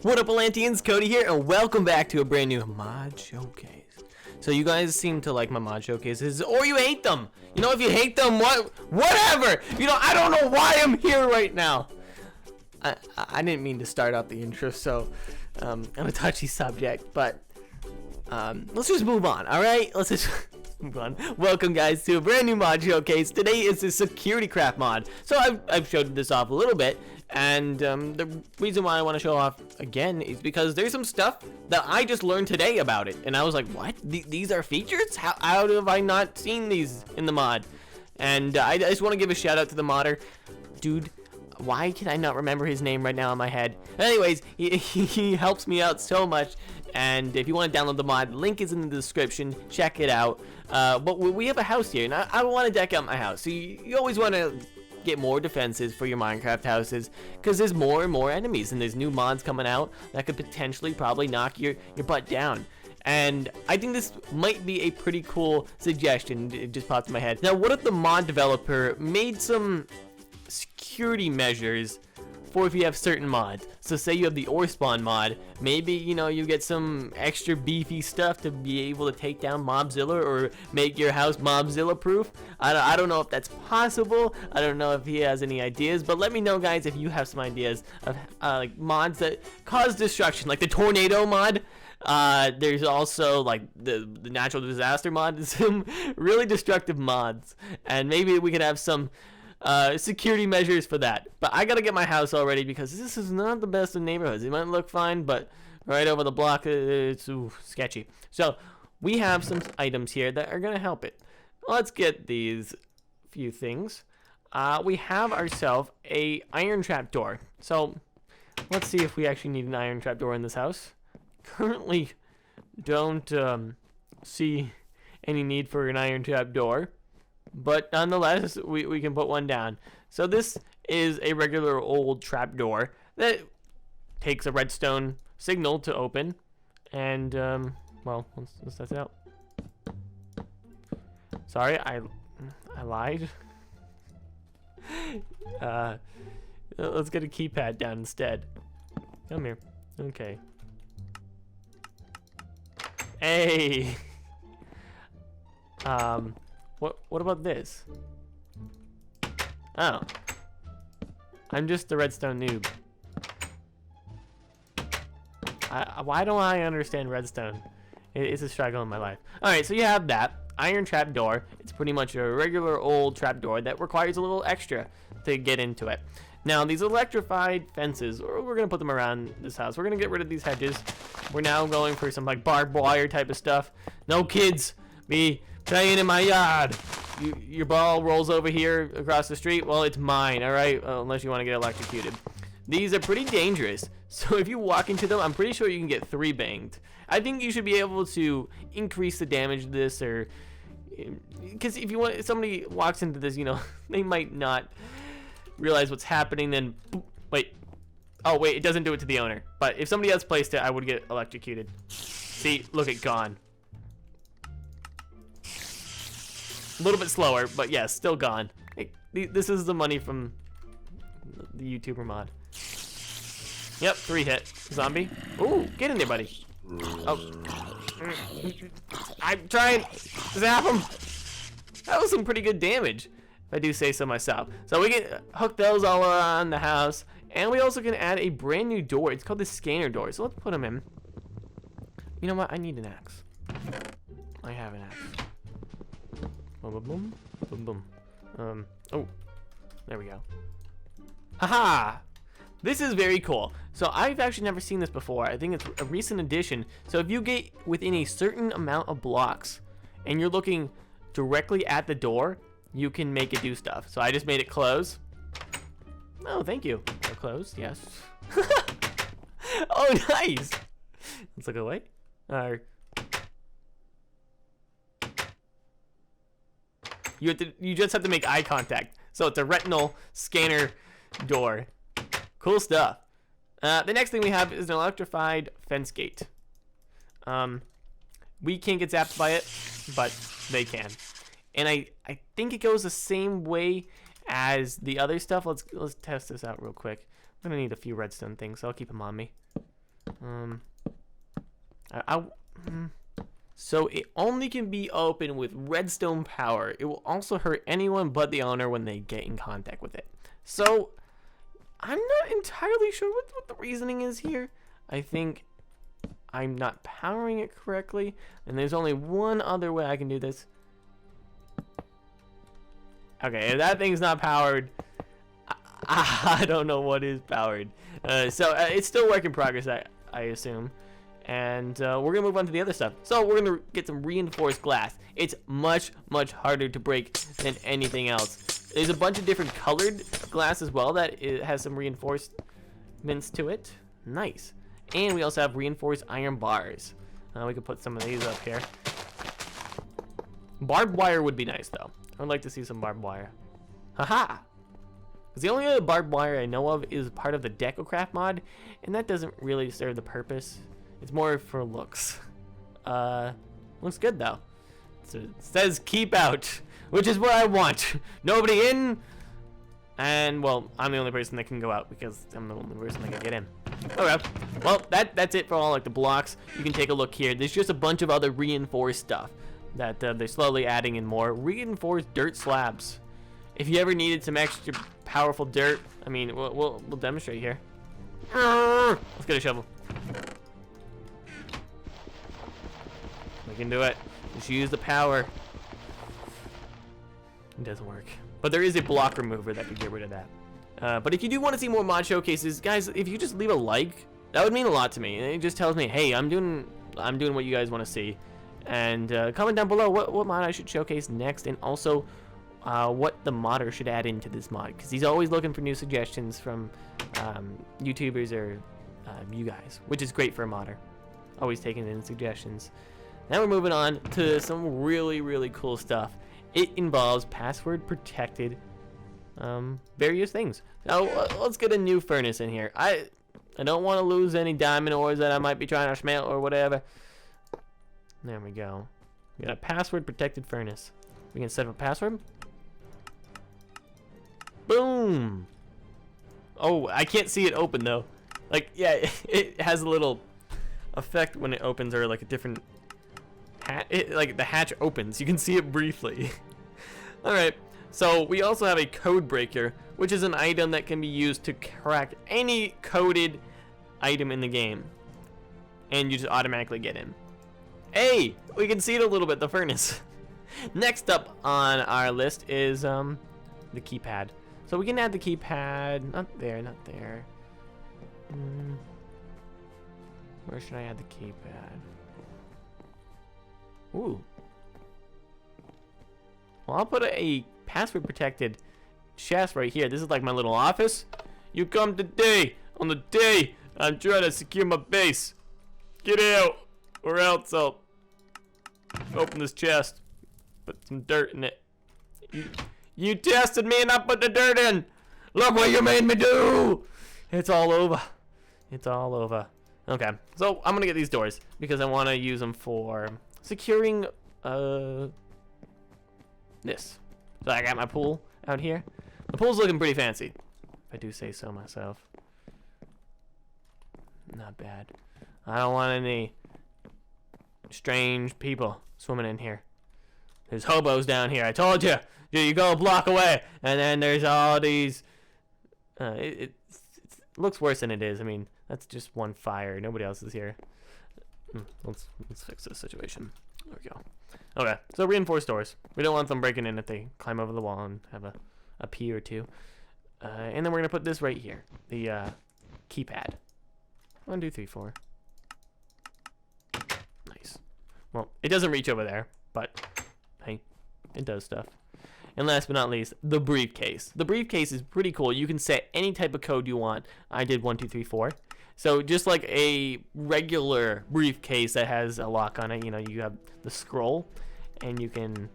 What up, Atlanteans? Cody here, and welcome back to a brand new mod showcase. So you guys seem to like my mod showcases, or you hate them. You know, if you hate them, whatever. You know, I don't know why I'm here right now. I didn't mean to start out the intro so on a touchy subject, but let's just move on. All right, let's just move on. Welcome, guys, to a brand new mod showcase. Today is the security craft mod. So I've showed this off a little bit. And the reason why I want to show off again is because there's some stuff that I just learned today about it. And I was like, what? These are features? How have I not seen these in the mod? And I just want to give a shout out to the modder. Dude, why can I not remember his name right now in my head? Anyways, he helps me out so much. And if you want to download the mod, link is in the description. Check it out. But we have a house here, and I want to deck out my house. So you always want to get more defenses for your Minecraft houses, because there's more and more enemies, and there's new mods coming out that could potentially probably knock your butt down. And I think this might be a pretty cool suggestion. It just popped in my head. Now, what if the mod developer made some security measures for if you have certain mods? So say you have the ore spawn mod, maybe, you know, you get some extra beefy stuff to be able to take down Mobzilla or make your house Mobzilla proof. I don't know if that's possible. I don't know if he has any ideas, but let me know, guys, if you have some ideas of like mods that cause destruction, like the tornado mod. There's also like the natural disaster mod. Some really destructive mods, and maybe we could have some security measures for that. But I gotta get my house already because this is not the best of neighborhoods. It might look fine, but right over the block, it's sketchy. So we have some items here that are gonna help it. Let's get these few things. We have ourselves a iron trapdoor. So let's see if we actually need an iron trapdoor in this house. Currently don't see any need for an iron trapdoor, but nonetheless we can put one down. So this is a regular old trapdoor that takes a redstone signal to open, and well, let's test it out. Sorry, I lied. Let's get a keypad down instead. Come here. Okay. Hey. What about this? Oh. I'm just the redstone noob. Why don't I understand redstone? It's a struggle in my life. Alright, so you have that. Iron trapdoor. It's pretty much a regular old trapdoor that requires a little extra to get into it. Now, these electrified fences, we're going to put them around this house. We're going to get rid of these hedges. We're now going for some like barbed wire type of stuff. No kids be playing in my yard. Your ball rolls over here across the street. Well, it's mine, all right? Unless you want to get electrocuted. These are pretty dangerous. So if you walk into them, I'm pretty sure you can get 3 banged. I think you should be able to increase the damage of this, or because if you want, if somebody walks into this, you know, they might not realize what's happening. Then wait, oh wait, it doesn't do it to the owner. But if somebody else placed it, I would get electrocuted. See, look, it gone. A little bit slower, but yes, still gone. Hey, this is the money from the YouTuber mod. Yep, 3 hit. Zombie. Ooh, get in there, buddy. Oh. I'm trying to zap him. That was some pretty good damage, if I do say so myself. So we can hook those all around the house, and we also can add a brand new door. It's called the scanner door. So let's put them in. You know what? I need an axe. I have an axe. Boom, boom, boom, boom, boom. Oh, there we go. Haha! This is very cool. So I've actually never seen this before. I think it's a recent addition. So if you get within a certain amount of blocks and you're looking directly at the door, you can make it do stuff. So I just made it close. Oh, thank you. Close, yes. Oh, nice. Let's look away. You just have to make eye contact. So it's a retinal scanner door. Cool stuff. The next thing we have is an electrified fence gate. We can't get zapped by it, but they can. And I think it goes the same way as the other stuff. Let's test this out real quick. I'm gonna need a few redstone things, so I'll keep them on me. So it only can be opened with redstone power. It will also hurt anyone but the owner when they get in contact with it. So I'm not entirely sure what the reasoning is here. I think I'm not powering it correctly, and there's only one other way I can do this. Okay, if that thing's not powered, I don't know what is powered. So it's still work in progress, I assume. And we're gonna move on to the other stuff. So we're gonna get some reinforced glass. It's much harder to break than anything else. There's a bunch of different colored glass as well that it has some reinforcements to it. Nice. And we also have reinforced iron bars. We could put some of these up here. Barbed wire would be nice though. I would like to see some barbed wire. Haha! Because the only other barbed wire I know of is part of the DecoCraft mod, and that doesn't really serve the purpose. It's more for looks. Looks good though. So it says keep out, which is what I want. Nobody in, and well, I'm the only person that can go out because I'm the only person that can get in. Okay, well that's it for all like the blocks. You can take a look here. There's just a bunch of other reinforced stuff that they're slowly adding in more. Reinforced dirt slabs. If you ever needed some extra powerful dirt, I mean, we'll demonstrate here. Let's get a shovel. We can do it. Just use the power. It doesn't work. But there is a block remover that could get rid of that. But if you do want to see more mod showcases, guys, if you just leave a like, that would mean a lot to me. It just tells me, hey, I'm doing what you guys want to see. And comment down below what mod I should showcase next, and also what the modder should add into this mod, because he's always looking for new suggestions from YouTubers or you guys, which is great for a modder. Always taking in suggestions. Now we're moving on to some really cool stuff. It involves password protected various things. Now let's get a new furnace in here. I don't want to lose any diamond ores that I might be trying to smelt or whatever. There we go. We got a password protected furnace. We can set up a password. Boom. Oh, I can't see it open though. Like, yeah, it has a little effect when it opens, or like a different like the hatch opens. You can see it briefly. All right. So we also have a code breaker, which is an item that can be used to crack any coded item in the game, and you just automatically get in. Hey, we can see it a little bit, the furnace. Next up on our list is the keypad. So we can add the keypad. Not there, not there. Where should I add the keypad? Ooh. Well, I'll put a password protected chest right here. This is like my little office. You come today on the day I'm trying to secure my base. Get out, or else I'll open this chest. Put some dirt in it. You tested me and I put the dirt in. Look what you made me do. It's all over. It's all over. Okay, so I'm gonna get these doors because I want to use them for securing this. So I got my pool out here. The pool's looking pretty fancy, if I do say so myself. Not bad. I don't want any strange people swimming in here. There's hobos down here. I told you. You go a block away, and then there's all these. It looks worse than it is. I mean, that's just one fire. Nobody else is here. Let's fix this situation. There we go. Okay, so reinforced doors. We don't want them breaking in if they climb over the wall and have a pee or two. And then we're gonna put this right here, the keypad. 1, 2, 3, 4. Nice. Well, it doesn't reach over there, but hey, it does stuff. And last but not least, the briefcase. The briefcase is pretty cool. You can set any type of code you want. I did 1, 2, 3, 4. So just like a regular briefcase that has a lock on it, you know, you have the scroll, and you can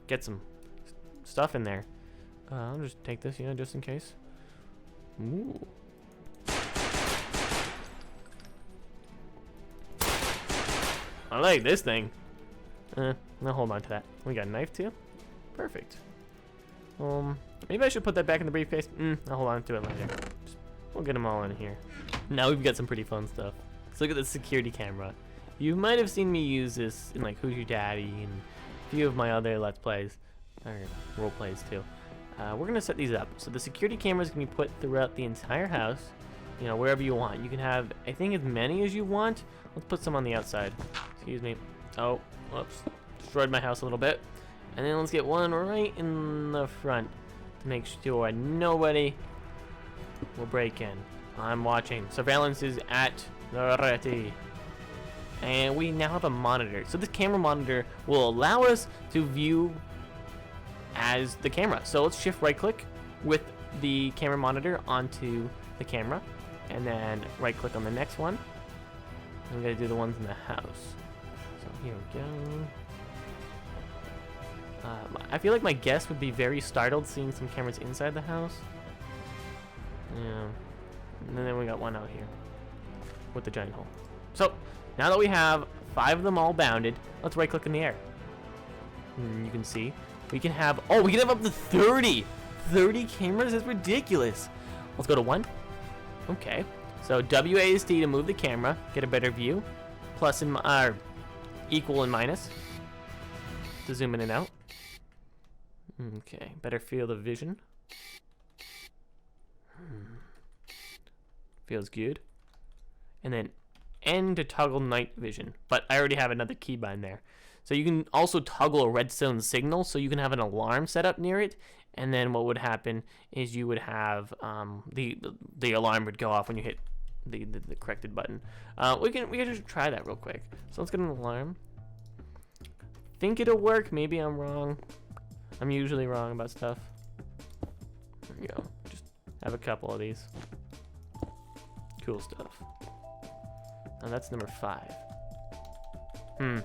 get some stuff in there. I'll just take this, you know, just in case. Ooh. I like this thing. I'll hold on to that. We got a knife too. Perfect. Maybe I should put that back in the briefcase. I'll hold on to it later. Just We'll get them all in here. Now we've got some pretty fun stuff. Let's look at the security camera. You might have seen me use this in like Who's Your Daddy and a few of my other Let's Plays, or role plays too. We're gonna set these up. So the security cameras can be put throughout the entire house, you know, wherever you want. You can have, I think, as many as you want. Let's put some on the outside. Excuse me. Oh, whoops. Destroyed my house a little bit. And then let's get one right in the front to make sure nobody will break in. I'm watching. Surveillance is at the ready. And we now have a monitor. So this camera monitor will allow us to view as the camera. So let's shift right click with the camera monitor onto the camera. And then right click on the next one. I'm going to do the ones in the house. So here we go. I feel like my guest would be very startled seeing some cameras inside the house. Yeah. And then we got one out here with the giant hole. So now that we have 5 of them all bounded, let's right click in the air. And you can see we can have, oh, we can have up to 30 cameras. That's ridiculous. Let's go to 1. Okay. So WASD to move the camera, get a better view. Plus and equal and minus to zoom in and out. Okay, better field of vision. Feels good. And then N to toggle night vision. But I already have another keybind there. So you can also toggle a redstone signal, so you can have an alarm set up near it. And then what would happen is you would have the alarm would go off when you hit the corrected button. We can just try that real quick. So let's get an alarm. Think it'll work. Maybe I'm wrong. I'm usually wrong about stuff. There we go. Just have a couple of these. Cool stuff. And that's number 5. The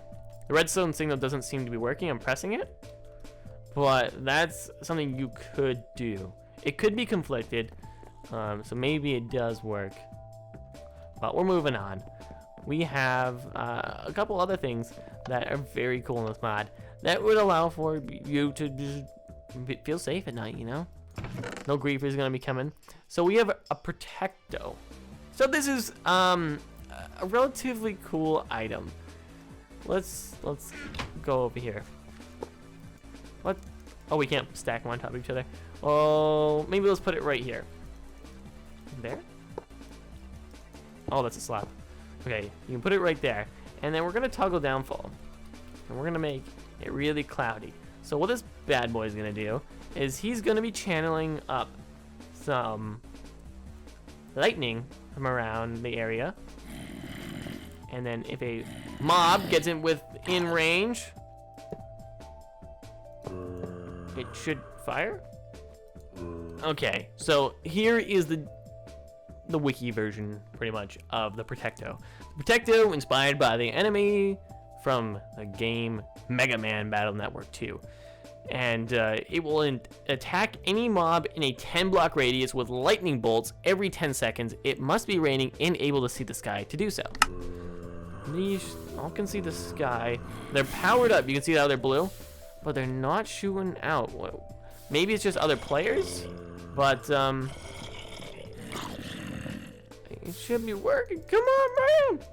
redstone signal doesn't seem to be working. I'm pressing it. But that's something you could do. It could be conflicted. So maybe it does work. But we're moving on. We have a couple other things that are very cool in this mod that would allow for you to just feel safe at night, you know? No griefers are gonna be coming. So we have a Protecto. So this is a relatively cool item. Let's go over here. What? Oh, we can't stack them on top of each other. Oh, maybe let's put it right here. There? Oh, that's a slab. Okay, you can put it right there. And then we're gonna toggle downfall. And we're gonna make it really cloudy. So what this bad boy is gonna do is he's gonna be channeling up some lightning from around the area. And then if a mob gets within range, it should fire. Okay, so here is the wiki version, pretty much, of the Protecto. The Protecto, inspired by the enemy from the game Mega Man Battle Network 2. And it will attack any mob in a 10-block radius with lightning bolts every 10 seconds. It must be raining and able to see the sky to do so. These all can see the sky. They're powered up. You can see how they're blue, but they're not shooting out. Maybe it's just other players, but it should be working. Come on, man.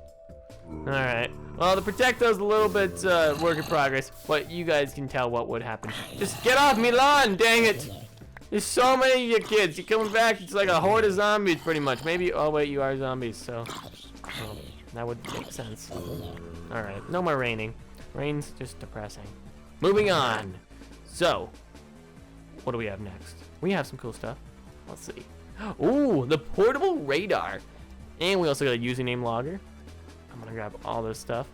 All right. Well, the Protecto's a little bit work in progress, but you guys can tell what would happen. Just get off me lawn, dang it. There's so many of you kids. You're coming back. It's like a horde of zombies, pretty much. Maybe, oh wait, you are zombies, so well, that would make sense. All right, no more raining. Rain's just depressing. Moving on. So, what do we have next? We have some cool stuff. Let's see. Ooh, the portable radar. And we also got a username logger. I'm gonna grab all this stuff.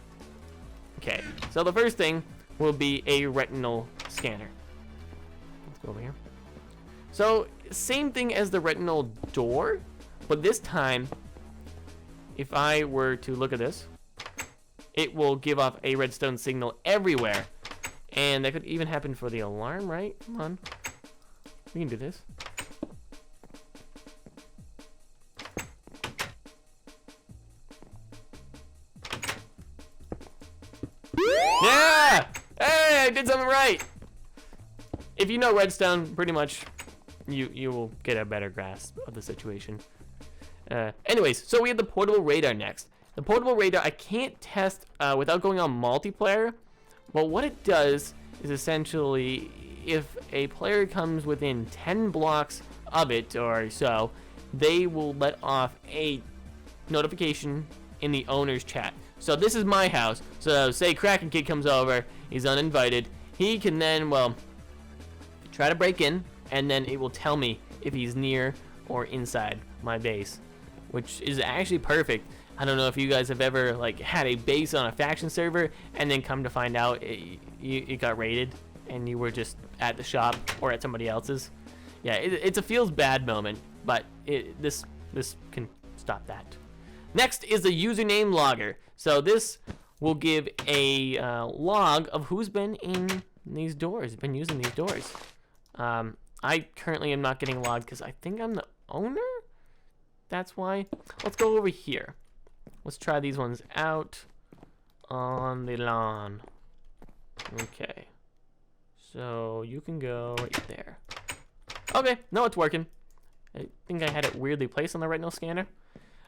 Okay, so the first thing will be a retinal scanner. Let's go over here. So, same thing as the retinal door, but this time, if I were to look at this, it will give off a redstone signal everywhere. And that could even happen for the alarm, right? Come on. We can do this. Yeah! Hey, I did something right. If you know redstone, pretty much you will get a better grasp of the situation. Anyways, so we have the portable radar next. The portable radar I can't test without going on multiplayer, but what it does is essentially if a player comes within 10 blocks of it or so, they will let off a notification in the owner's chat. So this is my house. So say Kraken Kid comes over, he's uninvited. He can then, well, try to break in, and then it will tell me if he's near or inside my base, which is actually perfect. I don't know if you guys have ever like had a base on a faction server and then come to find out it got raided and you were just at the shop or at somebody else's. Yeah, it's a feels bad moment, but this can stop that. Next is the username logger. So this will give a log of who's been in these doors, been using these doors. I currently am not getting logged because I think I'm the owner. That's why. Let's go over here. Let's try these ones out on the lawn. Okay. So you can go right there. Okay, no, it's working. I think I had it weirdly placed on the retinal scanner.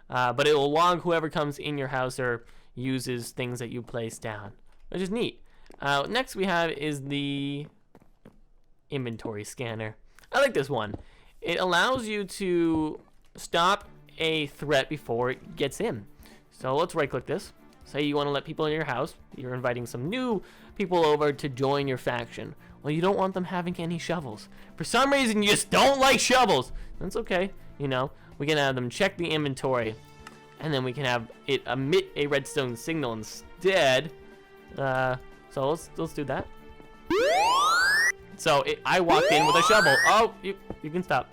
But it will log whoever comes in your house or uses things that you place down, which is neat. Next we have is the inventory scanner. I like this one. It allows you to stop a threat before it gets in. So let's right click this. Say you want to let people in your house. You're inviting some new people over to join your faction. Well, you don't want them having any shovels. For some reason, you just don't like shovels. That's okay. You know, we can have them check the inventory, and then we can have it emit a redstone signal instead. So let's do that. So I walked in with a shovel. Oh, you can stop.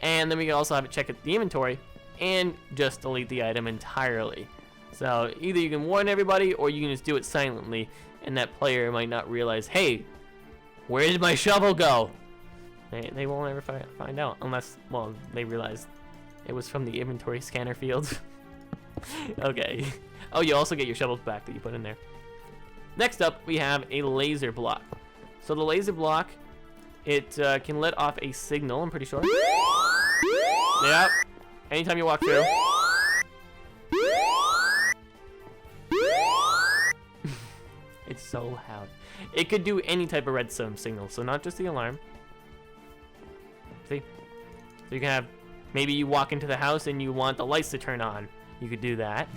And then we can also have it check the inventory and just delete the item entirely. So either you can warn everybody or you can just do it silently, and that player might not realize, hey, where did my shovel go? They won't ever find out unless, well, they realize it was from the inventory scanner field. Okay. Oh, you also get your shovels back that you put in there. Next up, we have a laser block. So the laser block, it can let off a signal, I'm pretty sure. Yep. Anytime you walk through. It's so loud. It could do any type of redstone signal, so not just the alarm. See? So you can have, maybe you walk into the house and you want the lights to turn on. You could do that.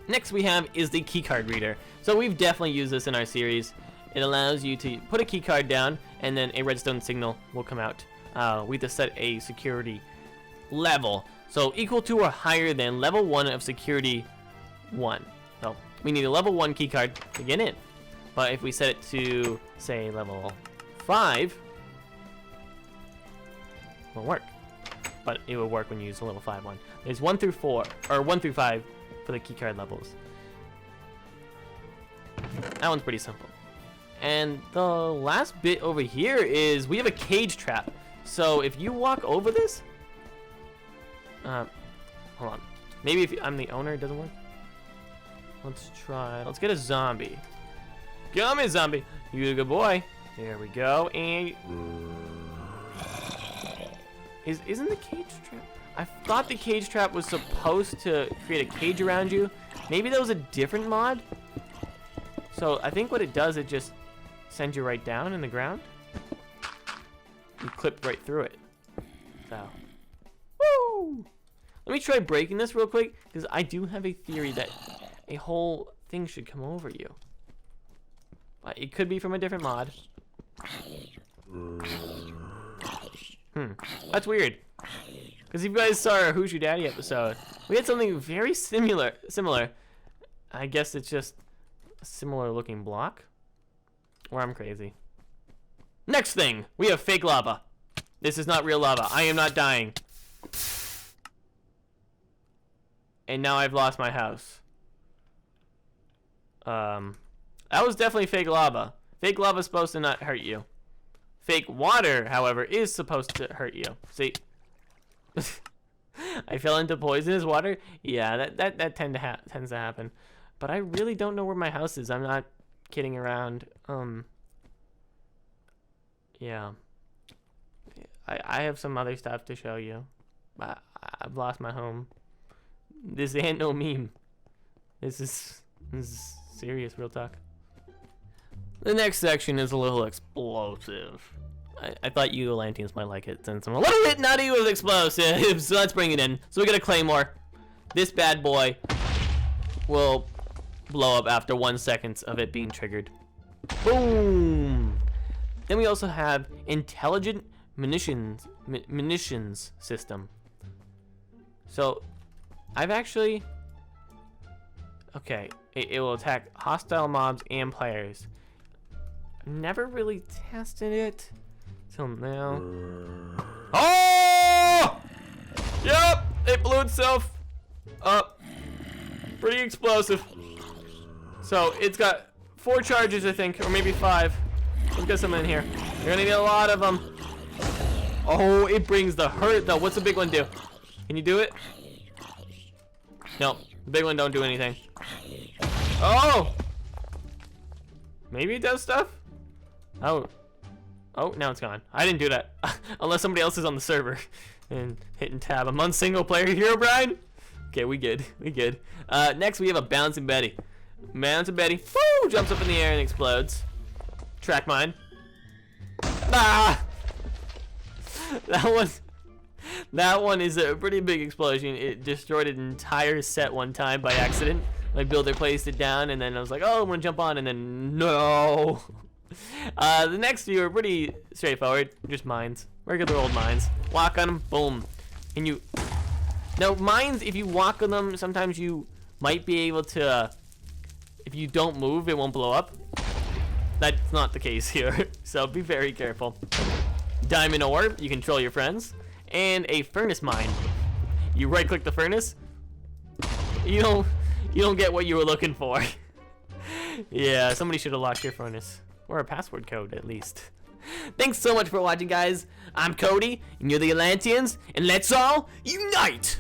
Next we have is the keycard reader. So we've definitely used this in our series. It allows you to put a keycard down and then a redstone signal will come out. We have to set a security level. So equal to or higher than level 1 of security 1. So we need a level 1 keycard to get in. But if we set it to, say, level 5, it won't work. But it will work when you use a level 5 one. There's 1 through 4, or 1 through 5 for the keycard levels. That one's pretty simple. And the last bit over here is we have a cage trap. So if you walk over this, hold on. Maybe if I'm the owner, it doesn't work. Let's try. Let's get a zombie. Come here, zombie. You're a good boy. There we go. And isn't the cage trap? I thought the cage trap was supposed to create a cage around you. Maybe that was a different mod. So I think what it does, it just sends you right down in the ground. You clip right through it. So, woo! Let me try breaking this real quick, because I do have a theory that a whole thing should come over you. But it could be from a different mod. That's weird. Because if you guys saw our Who's Your Daddy episode, we had something very similar. I guess it's just a similar looking block. Or I'm crazy. Next thing, we have fake lava. This is not real lava. I am not dying. And now I've lost my house. That was definitely fake lava. Fake lava is supposed to not hurt you. Fake water, however, is supposed to hurt you. See? I fell into poisonous water. Yeah, that tends to happen. But I really don't know where my house is. I'm not kidding around. Yeah. I have some other stuff to show you. I've lost my home. This ain't no meme. This is serious, real talk. The next section is a little explosive. I thought you Atlanteans might like it since I'm a little bit nutty with explosives. So let's bring it in. So we got a claymore. This bad boy will blow up after 1 second of it being triggered. Boom. Then we also have intelligent munitions system. So I've actually, okay, it will attack hostile mobs and players. Never really tested it till now. Oh! Yep, it blew itself up. Pretty explosive. So it's got 4 charges, I think, or maybe 5. Let's get some in here. You're gonna need a lot of them. Oh, it brings the hurt though. What's the big one do? Can you do it? No, the big one don't do anything. Oh! Maybe it does stuff? Oh. Oh, now it's gone. I didn't do that. Unless somebody else is on the server and hitting tab. I'm on single player here, Brian. Okay, we good. We good. Next, we have a Bouncing Betty. Bouncing Betty, woo, jumps up in the air and explodes. Track mine. Ah! That one is a pretty big explosion. It destroyed an entire set one time by accident. My builder placed it down, and then I was like, oh, I'm gonna jump on, and then no. The next few are pretty straightforward. Just mines. Regular old mines. Walk on them, boom. And you... Now, mines, if you walk on them, sometimes you might be able to... if you don't move, it won't blow up. That's not the case here, so be very careful. Diamond ore, you control your friends. And a furnace mine. You right-click the furnace. You don't get what you were looking for. Yeah, somebody should have locked your furnace. Or a password code, at least. Thanks so much for watching, guys. I'm Cody, and you're the Atlanteans, and let's all unite!